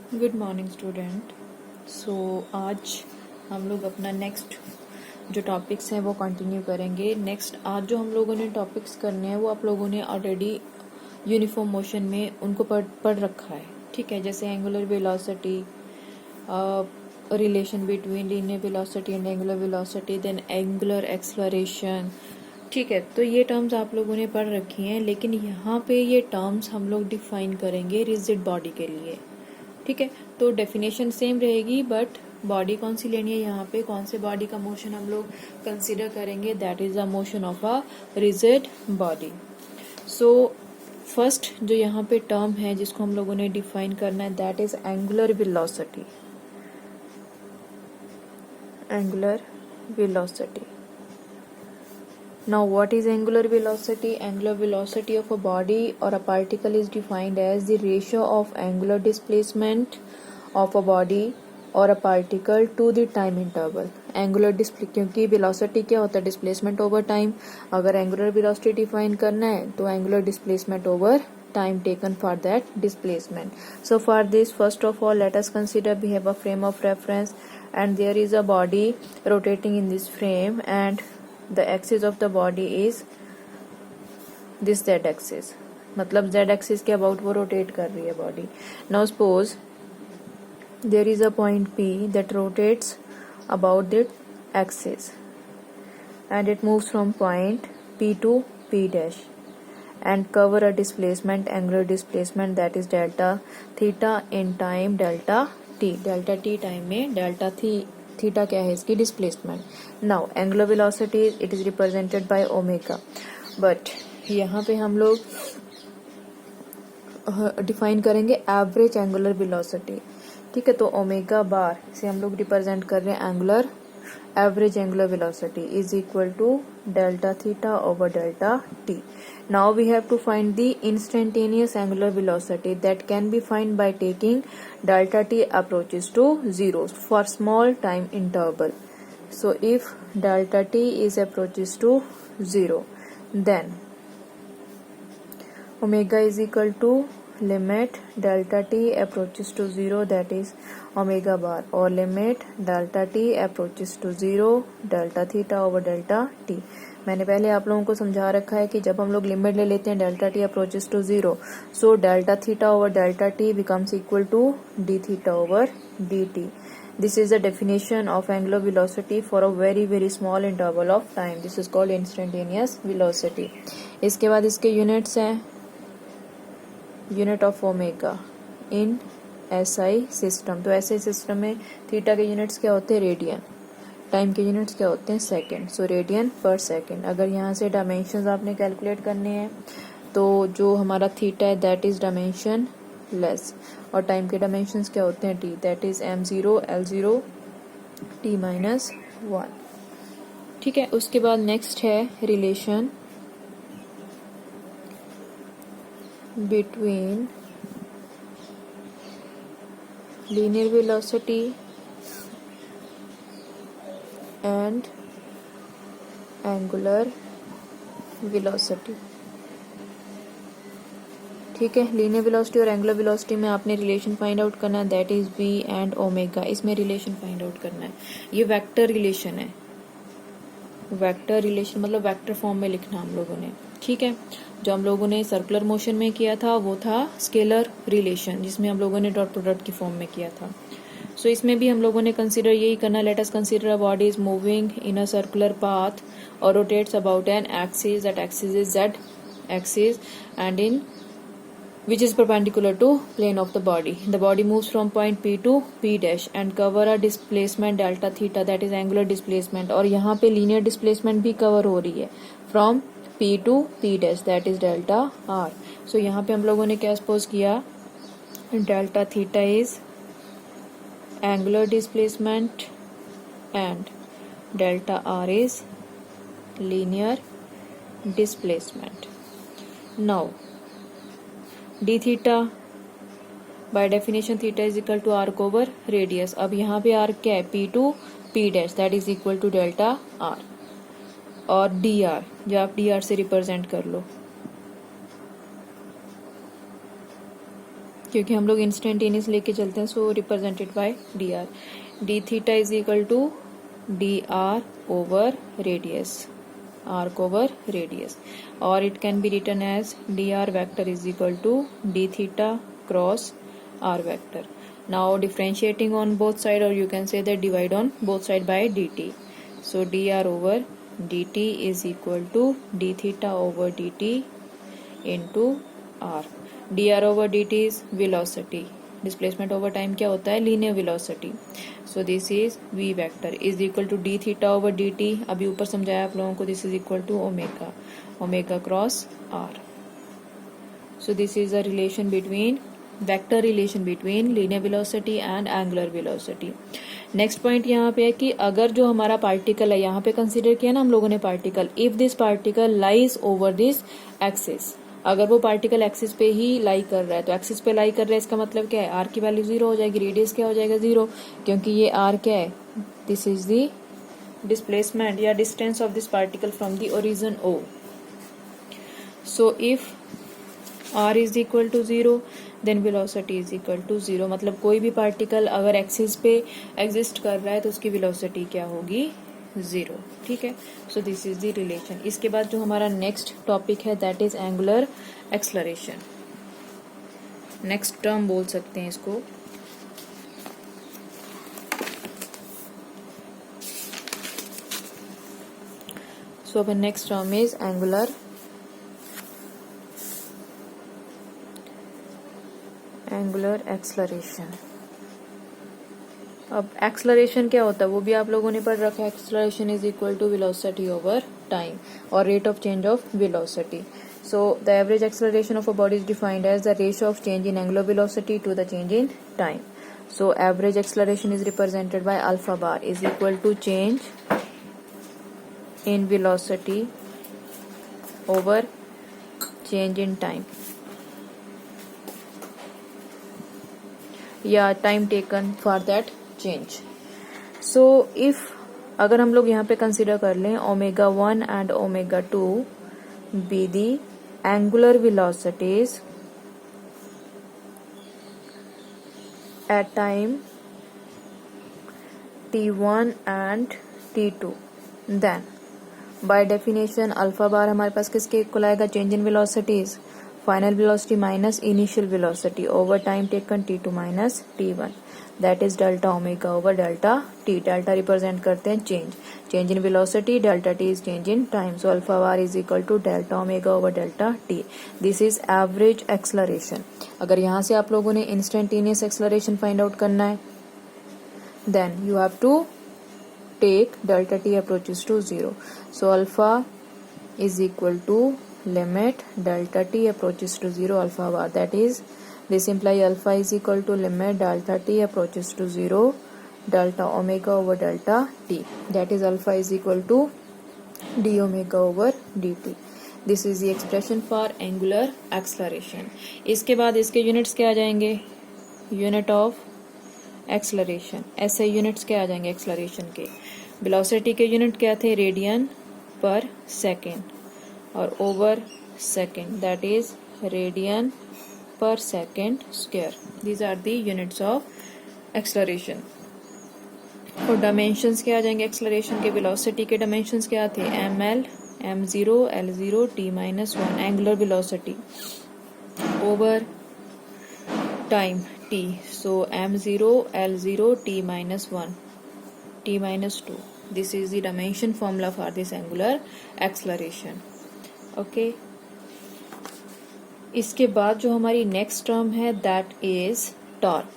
Good morning student. आज हम लोग अपना नेक्स्ट जो टॉपिक्स हैं वो कंटिन्यू करेंगे। नेक्स्ट आज जो हम लोगों ने टॉपिक्स करने हैं वो आप लोगों ने ऑलरेडी यूनिफॉर्म मोशन में उनको पढ़ रखा है, ठीक है। जैसे angular velocity, relation between linear velocity and angular velocity, then angular acceleration, ठीक है। तो ये टर्म्स आप लोगों ने पढ़ रखी हैं, लेकिन यहाँ पे ये टर्म्स हम लोग डिफाइन करेंगे रिजिड बॉडी के लिए, ठीक है। तो डेफिनेशन सेम रहेगी, बट बॉडी कौन सी लेनी है, यहाँ पे कौन से बॉडी का मोशन हम लोग कंसिडर करेंगे, that is the motion of a rigid body. So first जो यहाँ पे टर्म है जिसको हम लोगों ने डिफाइन करना है, that is angular velocity. Angular velocity. Now what is angular velocity? Angular velocity of a body or a particle is defined as the ratio of angular displacement of a body or a particle to the time interval. Angular displacement, क्योंकि velocity क्या होता है, displacement over time। अगर angular velocity define करना है तो angular displacement over time taken for that displacement. So for this, first of all, let us consider we have a frame of reference and there is a body rotating in this frame and the axis of the body is this z axis, मतलब z axis के about वो rotate कर रही है body. Now suppose there is a point P that rotates about the axis and it moves from point P to P dash and cover a displacement, angular displacement, that is delta theta in time delta t. delta t time में delta theta क्या है इसकी, displacement. Now angular velocity it is represented by omega, but यहाँ पे हम लोग define करेंगे average angular velocity, ठीक है। तो ओमेगा बार से हम लोग रिप्रेजेंट कर रहे हैं angular average angular velocity is equal to delta theta over delta t. Now we have to find the instantaneous angular velocity that can be found by taking delta t approaches to 0 for small time interval. So if delta t is approaches to 0, then omega is equal to limit delta t approaches to 0, that is omega bar, or limit delta t approaches to 0 delta theta over delta t. मैंने पहले आप लोगों को समझा रखा है कि जब हम लोग लिमिट ले लेते हैं delta t approaches to 0, so delta theta over delta t becomes equal to d theta over d t. This is the definition of angular velocity for a very very small interval of time. This is called instantaneous velocity. इसके बाद इसके units हैं, unit of omega in SI system. तो SI system में theta के units क्या होते हैं, रेडियन. टाइम के यूनिट्स क्या होते हैं, सेकंड. सो रेडियन पर सेकंड. अगर यहाँ से डायमेंशंस आपने कैलकुलेट करने हैं तो जो हमारा थीटा है दैट इज डायमेंशन लेस, और टाइम के डायमेंशंस क्या होते हैं, T, that is m0 l0 t minus 1, ठीक है। उसके बाद नेक्स्ट है relation between linear velocity and angular velocity, ठीक है। लीनियर वेलोसिटी और एंगुलर वेलोसिटी में आपने रिलेशन फाइंड आउट करना है, that is v and omega. इसमें रिलेशन फाइंड आउट करना है. ये वेक्टर रिलेशन है, वेक्टर रिलेशन मतलब वेक्टर फॉर्म में लिखना हम लोगों ने, ठीक है। जो हम लोगों ने सर्कुलर मोशन में किया था वो था स्केलर रिलेशन, जिसमें हम लोगों ने डॉट प्रोडक्ट की फॉर्म में किया था. सो इसमें भी हम लोगों ने कंसीडर यही करना. Let us consider a body is moving in a circular path और rotates about an axis, that axis is Z axis and in which is perpendicular to plane of the body. The body moves from point P to P dash and cover a displacement delta theta, that is angular displacement. और यहाँ पे linear displacement भी cover हो रही है from P to P dash, that is delta r. So यहाँ पे हम लोगों ने क्या suppose किया, delta theta is angular displacement and delta r is linear displacement. Now d theta by definition theta is equal to arc over radius. अब यहाँ पे आर्क क्या है, p to p dash, that is equal to delta r. और d r जो आप D R से represent कर लो, क्योंकि हम लोग इंस्टेंटेनियस लेके चलते हैं, so represented by d r. D theta is equal to d r over radius, arc over radius, or it can be written as dr vector is equal to d theta cross r vector. Now differentiating on both side, or you can say that divide on both side by dt. So dr over dt is equal to d theta over dt into r. dr over dt is velocity, displacement over time क्या होता है, linear velocity. So this is v vector is equal to d theta over dt. अभी ऊपर समझाया आप लोगों को, this is equal to omega, omega cross r. So this is a relation between, vector relation between linear velocity and angular velocity. Next point यहाँ पे है कि अगर जो हमारा पार्टिकल है, यहाँ पे कंसीडर किया ना हम लोगों ने particle, if this particle lies over this axis, अगर वो पार्टिकल एक्सिस पे ही लाई कर रहा है, तो एक्सिस पे लाई कर रहा है इसका मतलब क्या है, आर की वैल्यू 0 हो जाएगी, रेडियस क्या हो जाएगा 0, क्योंकि ये आर क्या है, दिस इज द डिस्प्लेसमेंट या distance of this particle from the origin O. So if r is equal to 0 then velocity is equal to 0. मतलब कोई भी पार्टिकल अगर एक्सिस पे एग्जिस्ट कर रहा है तो उसकी वेलोसिटी क्या होगी, 0. ठीक है. सो दिस इज द रिलेशन. इसके बाद जो हमारा नेक्स्ट टॉपिक है that is angular acceleration. Next term बोल सकते हैं इसको. सो अब next term is angular acceleration. अब एक्सलरेशन क्या होता है वो भी आप लोगों ने पढ़ रखा है. Acceleration is equal to velocity over time और rate of change of velocity. So the average acceleration of a body is defined as the ratio of change in angular velocity to the change in time. So average acceleration is represented by alpha bar is equal to change in velocity over change in time या time taken for that change. So if अगर हम लोग यहाँ पे consider कर लें omega 1 and omega 2 be the angular velocities at time t1 and t2, then by definition alpha bar हमारे पास किसके इक्वल आएगा, change in velocities, final velocity minus initial velocity over time taken t2 minus t1, that is delta omega over delta t. Delta represent करते हैं change in velocity, delta t is change in time. So alpha bar is equal to delta omega over delta t. This is average acceleration. अगर यहाँ से आप लोगों ने instantaneous acceleration find out करना है then you have to take delta t approaches to 0. So alpha is equal to limit delta t approaches to 0 alpha bar, that is this imply alpha is equal to limit delta t approaches to 0 delta omega over delta t, that is alpha is equal to d omega over dt. this is the expression for angular acceleration. इसके बाद इसके units क्या आ जाएंगे, unit of acceleration. ऐसे units क्या आ जाएंगे एक्सलरेशन के. वेलोसिटी के यूनिट क्या थे, radian per second or over second, that is radian per second square. These are the units of acceleration. और डायमेंशंस क्या आ जाएंगे एक्सलरेशन के, वेलोसिटी के डायमेंशंस क्या थे, ml, m0, l0, t-1 angular velocity over time t. So m0, l0, t-1, t-2. This is the dimension formula for this angular acceleration. Okay. इसके बाद जो हमारी नेक्स्ट टर्म है दैट इज टॉर्क.